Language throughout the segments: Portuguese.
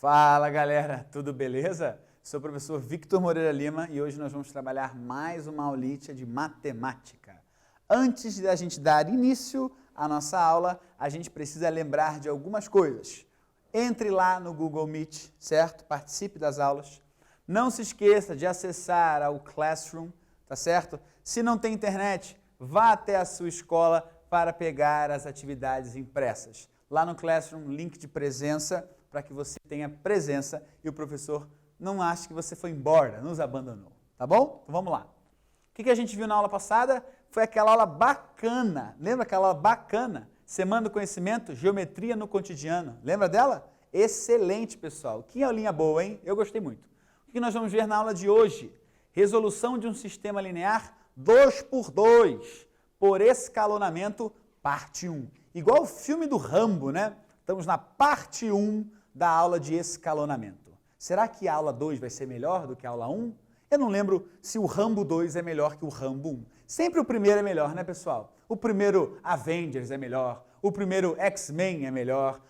Fala galera, tudo beleza? Sou o professor Victor Moreira Lima e hoje nós vamos trabalhar mais uma aulinha de matemática. Antes de a gente dar início à nossa aula, a gente precisa lembrar de algumas coisas. Entre lá no Google Meet, certo? Participe das aulas. Não se esqueça de acessar ao Classroom, tá certo? Se não tem internet, vá até a sua escola para pegar as atividades impressas. Lá no Classroom, link de presença, para que você tenha presença e o professor não ache que você foi embora, nos abandonou, tá bom? Então vamos lá. O que a gente viu na aula passada? Foi aquela aula bacana, lembra aquela aula bacana? Semana do Conhecimento, Geometria no Cotidiano, lembra dela? Excelente, pessoal. Que aulinha boa, hein? Eu gostei muito. O que nós vamos ver na aula de hoje? Resolução de um sistema linear 2x2, por escalonamento, parte 1. Igual o filme do Rambo, né? Estamos na parte 1 da aula de escalonamento. Será que a aula 2 vai ser melhor do que a aula 1? Eu não lembro se o Rambo 2 é melhor que o Rambo 1. Sempre o primeiro é melhor, né, pessoal? O primeiro Avengers é melhor, o primeiro X-Men é melhor,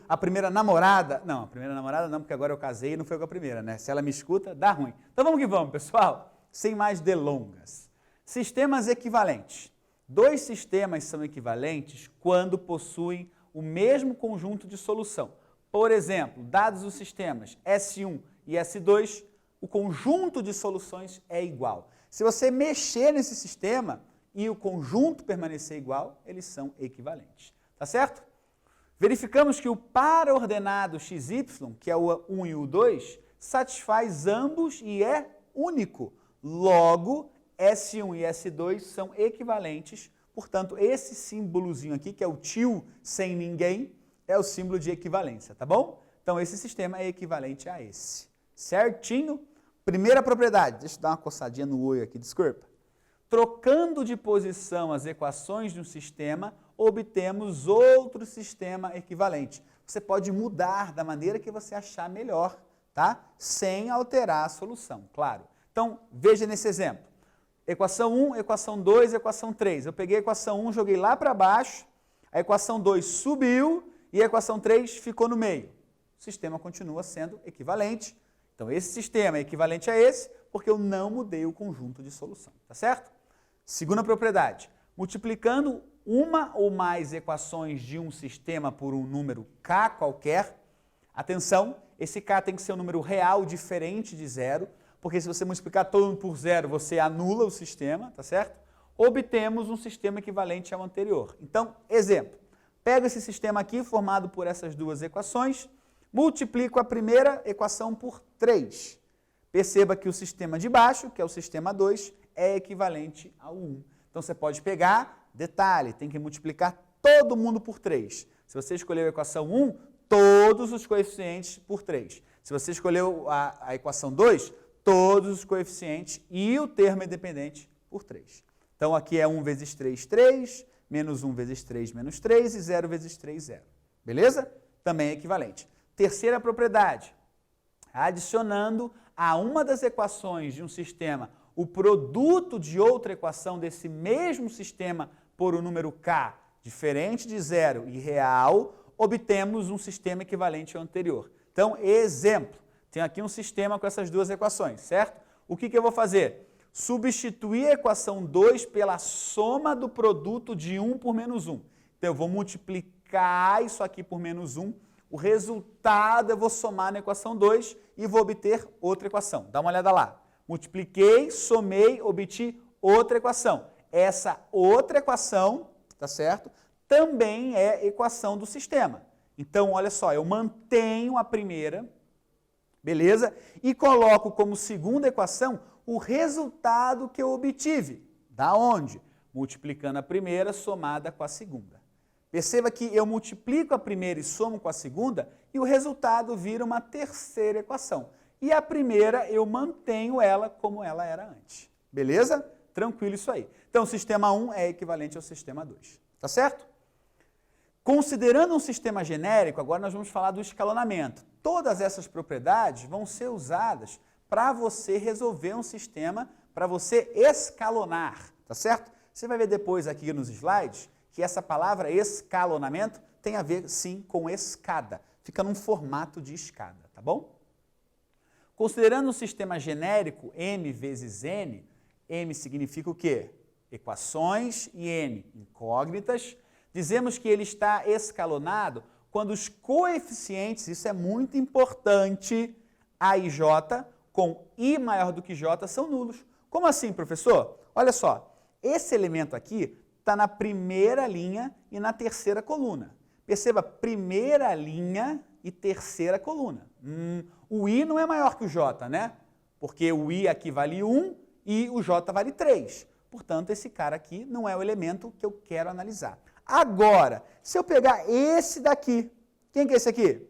a primeira namorada... Não, a primeira namorada não, porque agora eu casei e não foi com a primeira, né? Se ela me escuta, dá ruim. Então vamos que vamos, pessoal. Sem mais delongas. Sistemas equivalentes. Dois sistemas são equivalentes quando possuem o mesmo conjunto de solução. Por exemplo, dados os sistemas S1 e S2, o conjunto de soluções é igual. Se você mexer nesse sistema e o conjunto permanecer igual, eles são equivalentes. Tá certo? Verificamos que o par ordenado XY, que é o 1 e o 2, satisfaz ambos e é único. Logo, S1 e S2 são equivalentes, portanto, esse símbolozinho aqui, que é o tio sem ninguém, é o símbolo de equivalência, tá bom? Então, esse sistema é equivalente a esse. Certinho? Primeira propriedade, deixa eu dar uma coçadinha no olho aqui, desculpa. Trocando de posição as equações de um sistema, obtemos outro sistema equivalente. Você pode mudar da maneira que você achar melhor, tá? Sem alterar a solução, claro. Então, veja nesse exemplo. Equação 1, equação 2, equação 3. Eu peguei a equação 1, joguei lá para baixo, a equação 2 subiu e a equação 3 ficou no meio. O sistema continua sendo equivalente. Então, esse sistema é equivalente a esse porque eu não mudei o conjunto de solução, tá certo? Segunda propriedade, multiplicando uma ou mais equações de um sistema por um número k qualquer, atenção, esse k tem que ser um número real diferente de zero, porque se você multiplicar todo mundo por zero, você anula o sistema, tá certo? Obtemos um sistema equivalente ao anterior. Então, exemplo, pego esse sistema aqui, formado por essas duas equações, multiplico a primeira equação por 3. Perceba que o sistema de baixo, que é o sistema 2, é equivalente ao 1. Então, você pode pegar, detalhe, tem que multiplicar todo mundo por 3. Se você escolheu a equação 1, todos os coeficientes por 3. Se você escolheu a equação 2, todos os coeficientes e o termo independente por 3. Então, aqui é 1 vezes 3, 3, menos 1 vezes 3, menos 3, e 0 vezes 3, 0. Beleza? Também é equivalente. Terceira propriedade, adicionando a uma das equações de um sistema o produto de outra equação desse mesmo sistema por um número k diferente de 0 e real, obtemos um sistema equivalente ao anterior. Então, exemplo, tenho aqui um sistema com essas duas equações, certo? O que eu vou fazer? Substituir a equação 2 pela soma do produto de 1 por menos 1. Então, eu vou multiplicar isso aqui por menos 1, o resultado eu vou somar na equação 2 e vou obter outra equação. Dá uma olhada lá. Multipliquei, somei, obti outra equação. Essa outra equação, tá certo? Também é equação do sistema. Então, olha só, eu mantenho a primeira, beleza? E coloco como segunda equação o resultado que eu obtive. Da onde? Multiplicando a primeira somada com a segunda. Perceba que eu multiplico a primeira e somo com a segunda e o resultado vira uma terceira equação. E a primeira eu mantenho ela como ela era antes. Beleza? Tranquilo isso aí. Então, o sistema 1 é equivalente ao sistema 2. Tá certo? Considerando um sistema genérico, agora nós vamos falar do escalonamento. Todas essas propriedades vão ser usadas para você resolver um sistema, para você escalonar. Tá certo? Você vai ver depois aqui nos slides que essa palavra escalonamento tem a ver, sim, com escada. fica num formato de escada, tá bom? Considerando um sistema genérico, m vezes n, m significa o quê? Equações e n, incógnitas. Dizemos que ele está escalonado quando os coeficientes, isso é muito importante, a e j, com i maior do que j, são nulos. Como assim, professor? Olha só, esse elemento aqui está na primeira linha e na terceira coluna. Perceba, primeira linha e terceira coluna. O i não é maior que o j, né? Porque o i aqui vale 1 e o j vale 3. Portanto, esse cara aqui não é o elemento que eu quero analisar. Agora, se eu pegar esse daqui, quem que é esse aqui?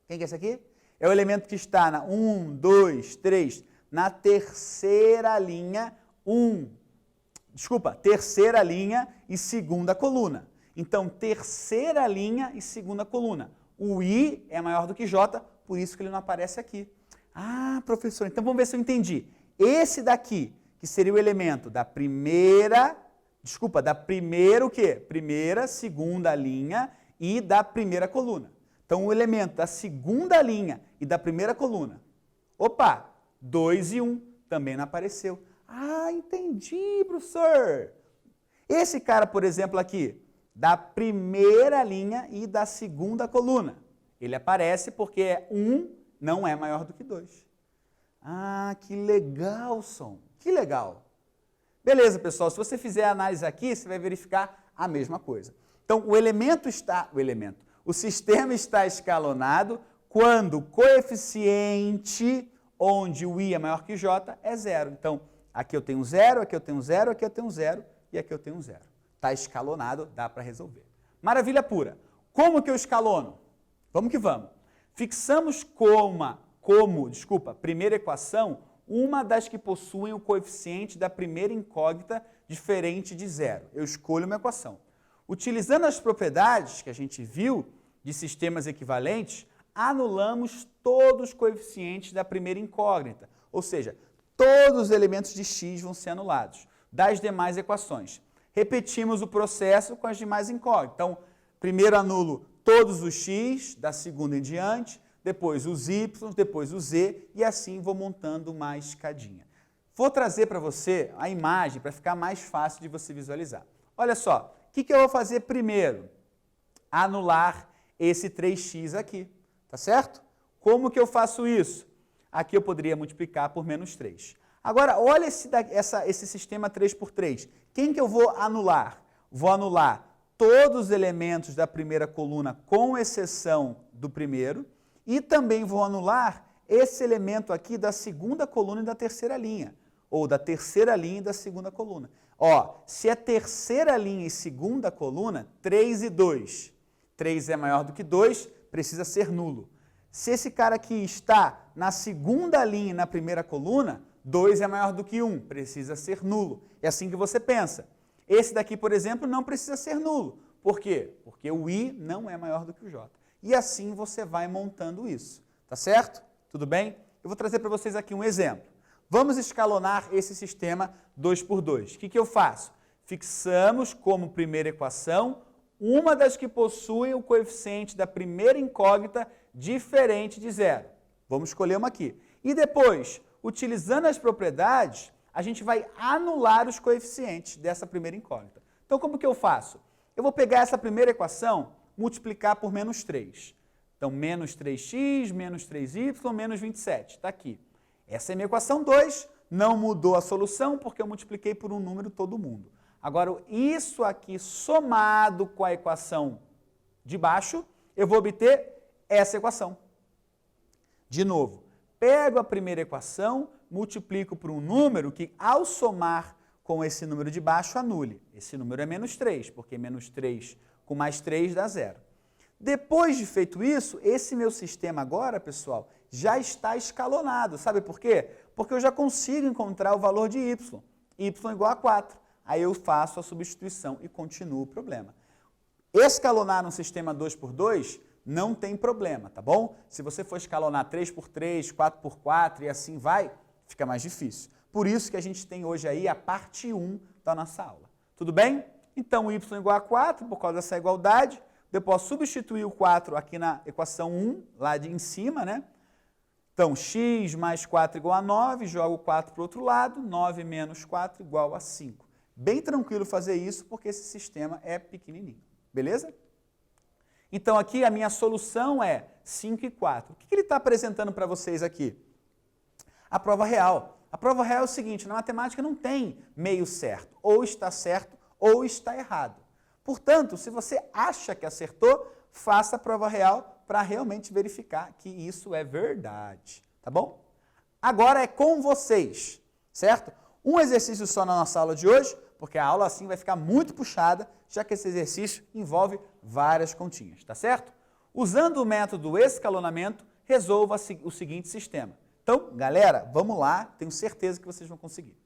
Quem que é esse aqui? É o elemento que está na 1, 2, 3, na terceira linha, terceira linha e segunda coluna. Então, terceira linha e segunda coluna. O i é maior do que j, por isso que ele não aparece aqui. Ah, professor, então vamos ver se eu entendi. Esse daqui, que seria o elemento da primeira o quê? Primeira, segunda linha e da primeira coluna. Então, o elemento da segunda linha e da primeira coluna. Opa, 2 e 1 também não apareceu. Ah, entendi, professor. Esse cara, por exemplo, aqui, da primeira linha e da segunda coluna. Ele aparece porque 1 não é maior do que 2. Ah, que legal, Som. Que legal. Beleza, pessoal, se você fizer a análise aqui, você vai verificar a mesma coisa. Então, o sistema está escalonado quando o coeficiente onde o i é maior que o j é 0. Então, aqui eu tenho 0, aqui eu tenho 0, aqui eu tenho 0 e aqui eu tenho 0. Está escalonado, dá para resolver. Maravilha pura. Como que eu escalono? Vamos que vamos. Fixamos primeira equação, uma das que possuem o coeficiente da primeira incógnita diferente de 0. Eu escolho uma equação. Utilizando as propriedades que a gente viu de sistemas equivalentes, anulamos todos os coeficientes da primeira incógnita, ou seja, todos os elementos de x vão ser anulados das demais equações. Repetimos o processo com as demais incógnitas. Então, primeiro anulo todos os x, da segunda em diante, depois os y, depois o z, e assim vou montando uma escadinha. Vou trazer para você a imagem para ficar mais fácil de você visualizar. Olha só, o que eu vou fazer primeiro? Anular esse 3x aqui, tá certo? Como que eu faço isso? Aqui eu poderia multiplicar por menos 3. Agora, olha esse sistema 3 por 3. Quem que eu vou anular? Vou anular todos os elementos da primeira coluna, com exceção do primeiro, e também vou anular esse elemento aqui da segunda coluna e da terceira linha, ou da terceira linha e da segunda coluna. Ó, se é terceira linha e segunda coluna, 3 e 2. 3 é maior do que 2, precisa ser nulo. Se esse cara aqui está na segunda linha e na primeira coluna, 2 é maior do que 1, precisa ser nulo. É assim que você pensa. Esse daqui, por exemplo, não precisa ser nulo. Por quê? Porque o i não é maior do que o j. E assim você vai montando isso. Tá certo? Tudo bem? Eu vou trazer para vocês aqui um exemplo. Vamos escalonar esse sistema 2 por 2. O que eu faço? Fixamos como primeira equação uma das que possuem o coeficiente da primeira incógnita diferente de 0. Vamos escolher uma aqui. E depois, utilizando as propriedades, a gente vai anular os coeficientes dessa primeira incógnita. Então, como que eu faço? Eu vou pegar essa primeira equação, multiplicar por menos 3. Então, menos 3x, menos 3y, menos 27. Está aqui. Essa é a minha equação 2, não mudou a solução, porque eu multipliquei por um número todo mundo. Agora, isso aqui somado com a equação de baixo, eu vou obter essa equação. De novo, pego a primeira equação, multiplico por um número que, ao somar com esse número de baixo, anule. Esse número é menos 3, porque menos 3 com mais 3 dá 0. Depois de feito isso, esse meu sistema agora, pessoal, já está escalonado. Sabe por quê? Porque eu já consigo encontrar o valor de y. Y igual a 4. Aí eu faço a substituição e continuo o problema. Escalonar um sistema 2 por 2 não tem problema, tá bom? Se você for escalonar 3 por 3, 4 por 4 e assim vai, fica mais difícil. Por isso que a gente tem hoje aí a parte 1 da nossa aula. Tudo bem? Então, y igual a 4, por causa dessa igualdade, eu posso substituir o 4 aqui na equação 1, lá em cima, né? Então, x mais 4 igual a 9, jogo 4 para o outro lado, 9 menos 4 igual a 5. Bem tranquilo fazer isso, porque esse sistema é pequenininho, beleza? Então, aqui a minha solução é 5 e 4. O que ele está apresentando para vocês aqui? A prova real. A prova real é o seguinte, na matemática não tem meio certo, ou está errado. Portanto, se você acha que acertou, faça a prova real para realmente verificar que isso é verdade, tá bom? Agora é com vocês, certo? Um exercício só na nossa aula de hoje, porque a aula assim vai ficar muito puxada, já que esse exercício envolve várias continhas, tá certo? Usando o método escalonamento, resolva o seguinte sistema. Então, galera, vamos lá, tenho certeza que vocês vão conseguir.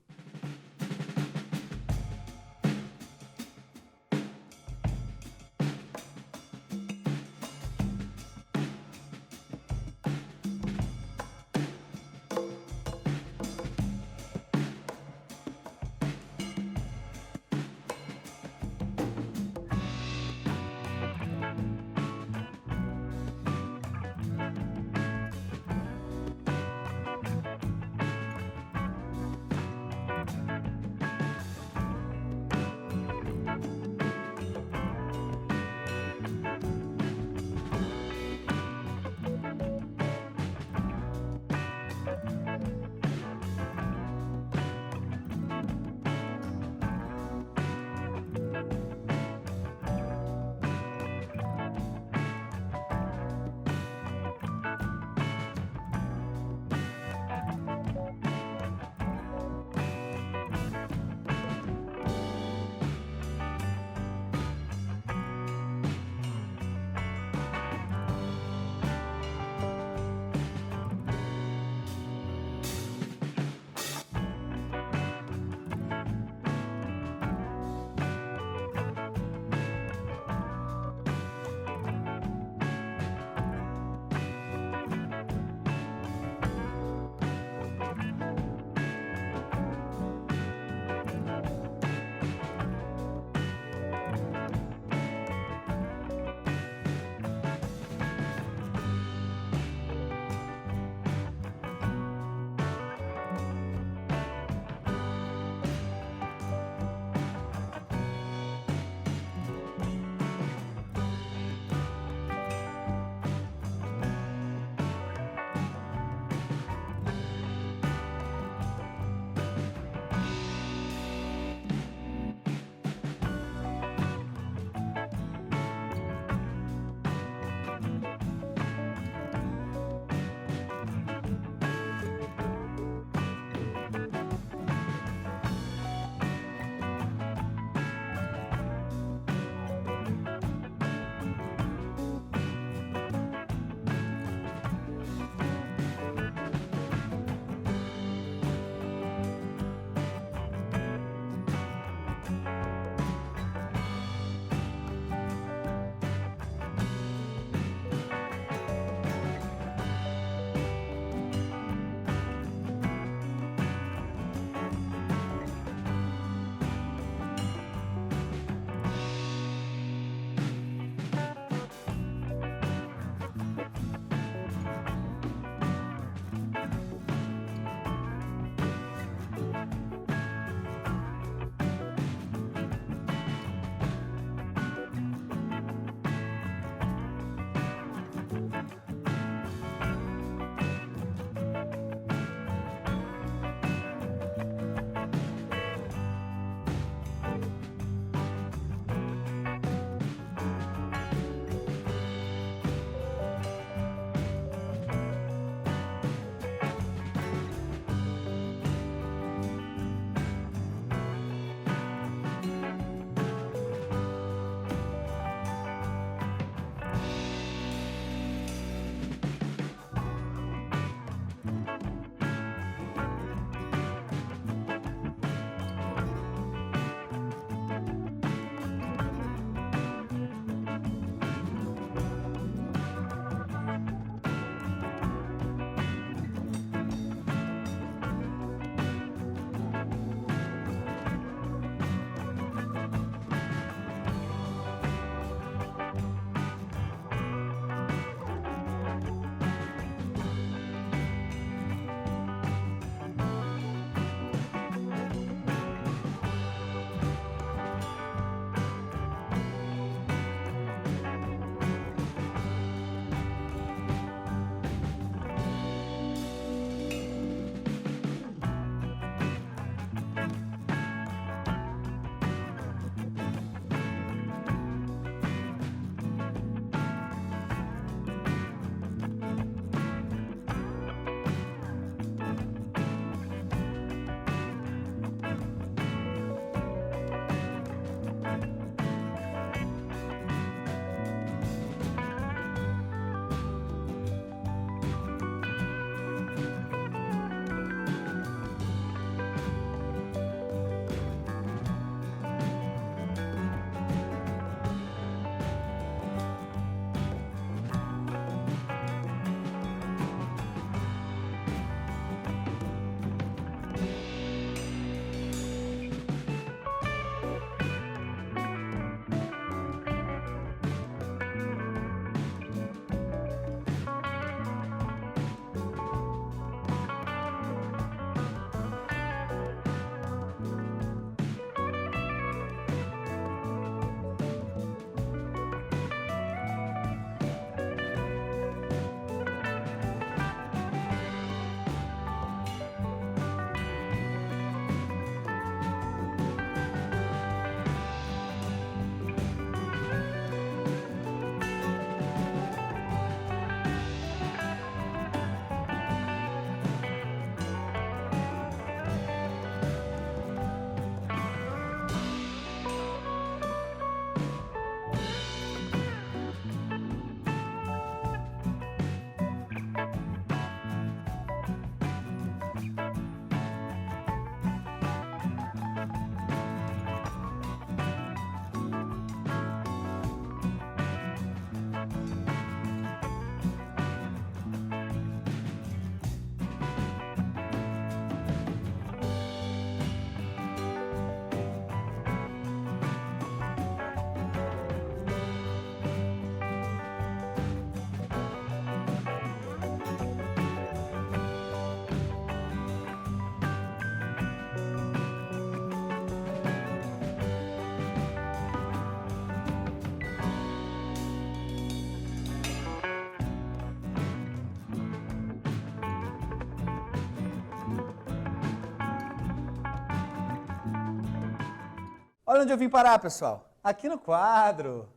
Olha onde eu vim parar, pessoal. Aqui no quadro.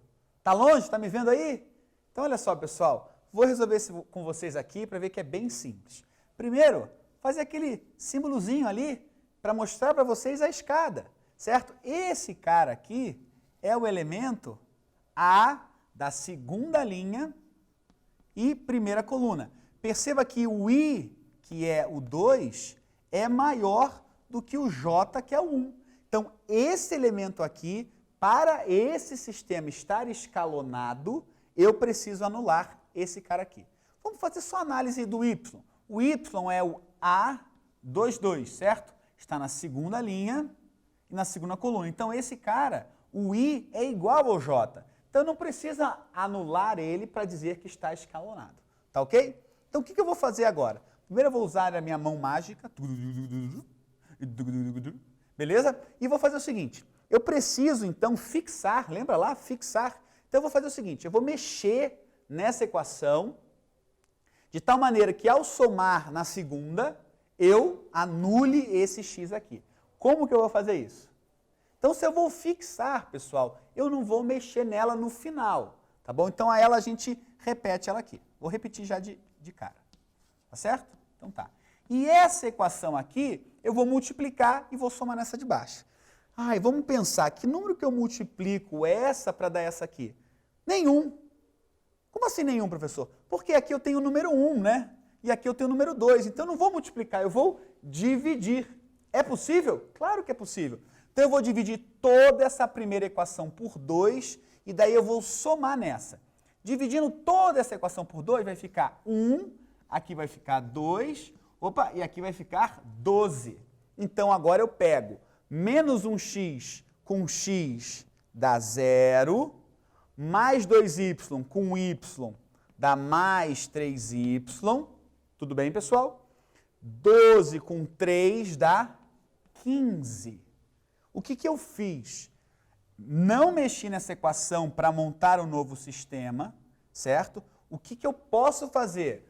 Tá longe? Tá me vendo aí? Então, olha só, pessoal. Vou resolver isso com vocês aqui para ver que é bem simples. Primeiro, fazer aquele símbolozinho ali para mostrar para vocês a escada, certo? Esse cara aqui é o elemento A da segunda linha e primeira coluna. Perceba que o I, que é o 2, é maior do que o J, que é o 1. Então, esse elemento aqui, para esse sistema estar escalonado, eu preciso anular esse cara aqui. Vamos fazer só análise do Y. O Y é o A22, certo? Está na segunda linha e na segunda coluna. Então, esse cara, o I, é igual ao J. Então, não precisa anular ele para dizer que está escalonado. Tá ok? Então, o que eu vou fazer agora? Primeiro, eu vou usar a minha mão mágica. Beleza? E vou fazer o seguinte. Eu preciso, então, fixar. Lembra lá? Fixar. Então, eu vou fazer o seguinte. Eu vou mexer nessa equação de tal maneira que, ao somar na segunda, eu anule esse x aqui. Como que eu vou fazer isso? Então, se eu vou fixar, pessoal, eu não vou mexer nela no final, tá bom? Então, a ela a gente repete ela aqui. Vou repetir já de cara, tá certo? Então tá. E essa equação aqui, eu vou multiplicar e vou somar nessa de baixo. Ai, vamos pensar, que número que eu multiplico essa para dar essa aqui? Nenhum. Como assim nenhum, professor? Porque aqui eu tenho o número 1, né? E aqui eu tenho o número 2. Então, eu não vou multiplicar, eu vou dividir. É possível? Claro que é possível. Então, eu vou dividir toda essa primeira equação por 2 e daí eu vou somar nessa. Dividindo toda essa equação por 2, vai ficar 1, aqui vai ficar 2, opa, e aqui vai ficar 12. Então, agora eu pego menos 1x com x dá 0, mais 2y com y dá mais 3y. Tudo bem, pessoal? 12 com 3 dá 15. O que eu fiz? Não mexi nessa equação para montar um novo sistema, certo? O que eu posso fazer?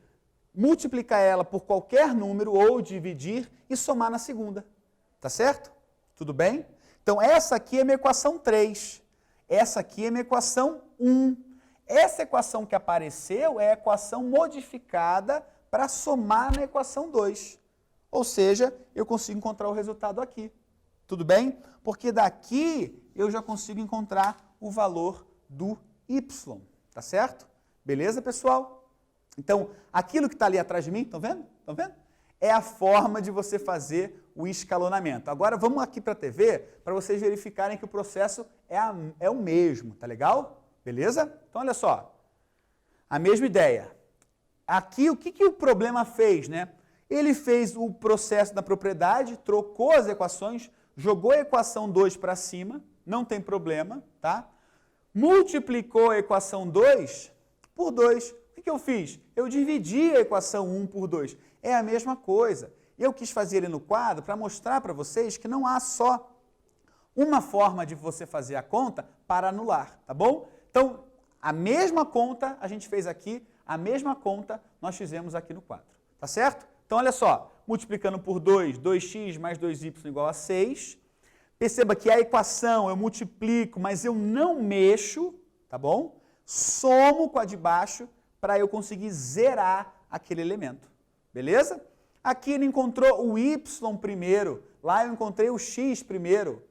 Multiplicar ela por qualquer número ou dividir e somar na segunda. Tá certo? Tudo bem? Então, essa aqui é minha equação 3. Essa aqui é minha equação 1. Essa equação que apareceu é a equação modificada para somar na equação 2. Ou seja, eu consigo encontrar o resultado aqui. Tudo bem? Porque daqui eu já consigo encontrar o valor do y. Tá certo? Beleza, pessoal? Então, aquilo que está ali atrás de mim, estão vendo? Estão vendo? É a forma de você fazer o escalonamento. Agora, vamos aqui para a TV para vocês verificarem que o processo é o mesmo, tá legal? Beleza? Então, olha só. A mesma ideia. Aqui, o que o problema fez, né? Ele fez o processo da propriedade, trocou as equações, jogou a equação 2 para cima, não tem problema, tá? Multiplicou a equação 2 por 2. O que eu fiz? Eu dividi a equação 1 por 2. É a mesma coisa. Eu quis fazer ele no quadro para mostrar para vocês que não há só uma forma de você fazer a conta para anular, tá bom? Então, a mesma conta a gente fez aqui, a mesma conta nós fizemos aqui no quadro, tá certo? Então, olha só, multiplicando por 2, 2x mais 2y igual a 6. Perceba que a equação eu multiplico, mas eu não mexo, tá bom? Somo com a de baixo para eu conseguir zerar aquele elemento, beleza? Aqui ele encontrou o y primeiro, lá eu encontrei o x primeiro.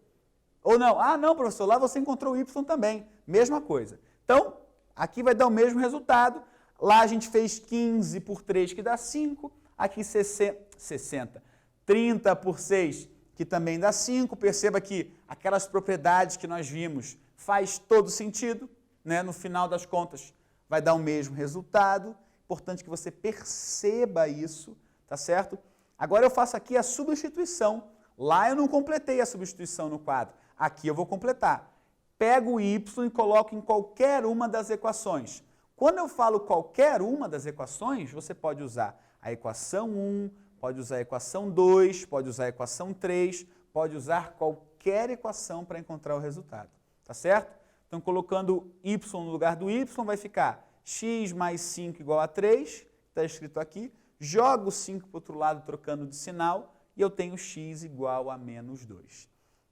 Ou não, não, professor, lá você encontrou o y também, mesma coisa. Então, aqui vai dar o mesmo resultado. Lá a gente fez 15 por 3, que dá 5. Aqui 60. 30 por 6, que também dá 5. Perceba que aquelas propriedades que nós vimos faz todo sentido, né? No final das contas, vai dar o mesmo resultado. Importante que você perceba isso, tá certo? Agora eu faço aqui a substituição. Lá eu não completei a substituição no quadro. Aqui eu vou completar. Pego o y e coloco em qualquer uma das equações. Quando eu falo qualquer uma das equações, você pode usar a equação 1, pode usar a equação 2, pode usar a equação 3, pode usar qualquer equação para encontrar o resultado. Tá certo? Então, colocando y no lugar do y, vai ficar x mais 5 igual a 3, está escrito aqui. Jogo 5 para o outro lado, trocando de sinal, e eu tenho x igual a menos 2.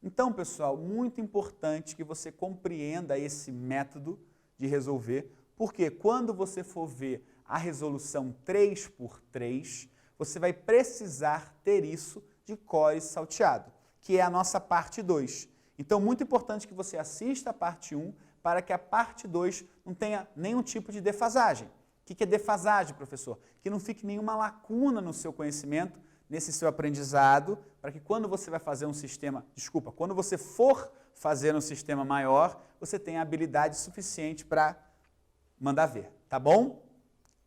Então, pessoal, muito importante que você compreenda esse método de resolver, porque quando você for ver a resolução 3×3, você vai precisar ter isso de core salteado, que é a nossa parte 2. Então, muito importante que você assista a parte 1 para que a parte 2 não tenha nenhum tipo de defasagem. O que é defasagem, professor? Que não fique nenhuma lacuna no seu conhecimento, nesse seu aprendizado, para que quando você vai fazer um sistema, quando você for fazer um sistema maior, você tenha habilidade suficiente para mandar ver, tá bom?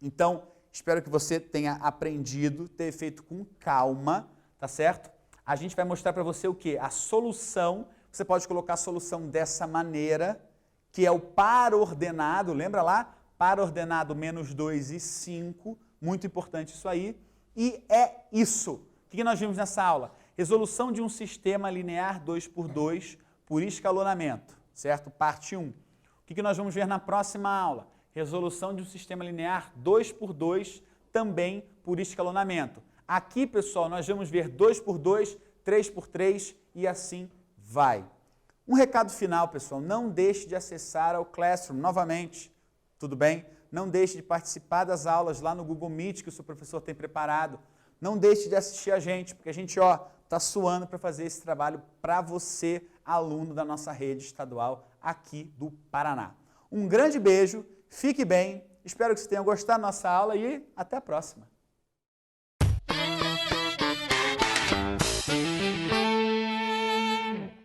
Então, espero que você tenha aprendido, ter feito com calma, tá certo? A gente vai mostrar para você o quê? A solução, você pode colocar a solução dessa maneira, que é o par ordenado, lembra lá? Par ordenado -2 e 5, muito importante isso aí. E é isso. O que nós vimos nessa aula? Resolução de um sistema linear 2×2 por escalonamento, certo? Parte 1. O que nós vamos ver na próxima aula? Resolução de um sistema linear 2×2 também por escalonamento. Aqui, pessoal, nós vamos ver 2×2, 3×3 e assim vai. Um recado final, pessoal, não deixe de acessar ao Classroom novamente, tudo bem? Não deixe de participar das aulas lá no Google Meet que o seu professor tem preparado. Não deixe de assistir a gente, porque a gente está suando para fazer esse trabalho para você, aluno da nossa rede estadual aqui do Paraná. Um grande beijo, fique bem, espero que você tenha gostado da nossa aula e até a próxima.